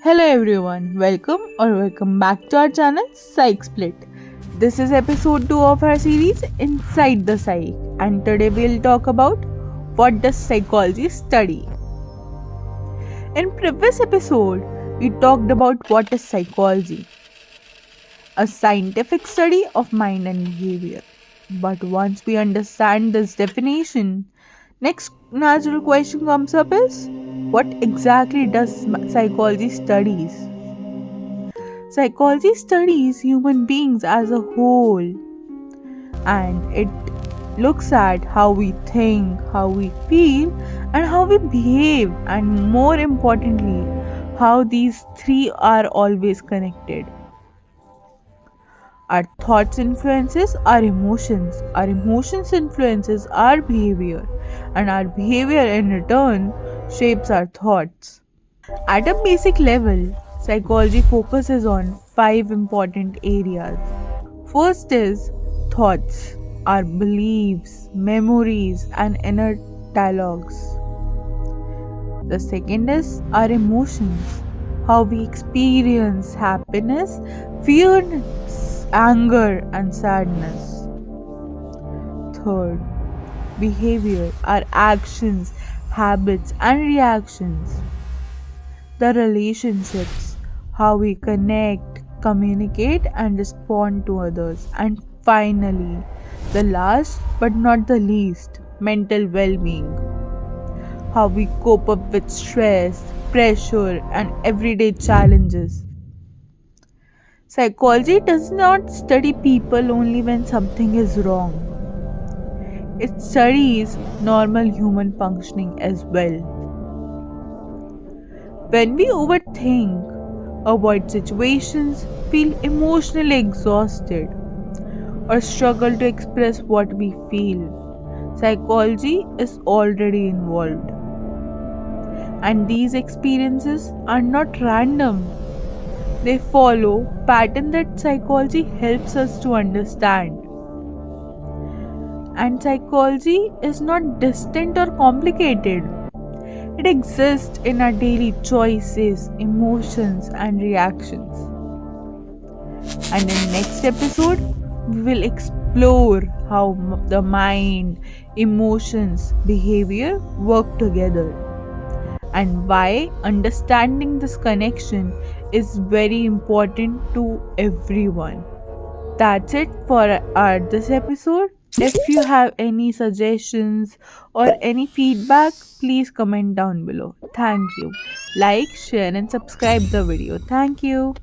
Hello everyone, welcome back to our channel Psych Split. This is episode 2 of our series Inside the Psych, and today we'll talk about what does psychology study. In previous episode, we talked about what is psychology, a scientific study of mind and behavior. But once we understand this definition, next natural question comes up is what exactly does psychology studies? Psychology studies human beings as a whole, and it looks at how we think, how we feel, and how we behave, and more importantly, how these three are always connected. Our thoughts influences our emotions influences our behavior, and our behavior in return shapes our thoughts. At a basic level, psychology focuses on five important areas. First is thoughts, our beliefs, memories, and inner dialogues. The second is our emotions, how we experience happiness, fear, anger, and sadness. Third, behavior, our actions, habits, and reactions. The relationships, how we connect, communicate, and respond to others. And finally, the last but not the least, mental well being, how we cope up with stress, pressure, and everyday challenges. Psychology does not study people only when something is wrong, it studies normal human functioning as well. When we overthink, avoid situations, feel emotionally exhausted, or struggle to express what we feel, psychology is already involved. And these experiences are not random. They follow pattern that psychology helps us to understand. And psychology is not distant or complicated. It exists in our daily choices, emotions, and reactions. And in next episode, we will explore how the mind, emotions, behavior work together, and why understanding this connection is very important to everyone. That's it for this episode. If you have any suggestions or any feedback, please comment down below. Thank you. Like, share, and subscribe the video. Thank you.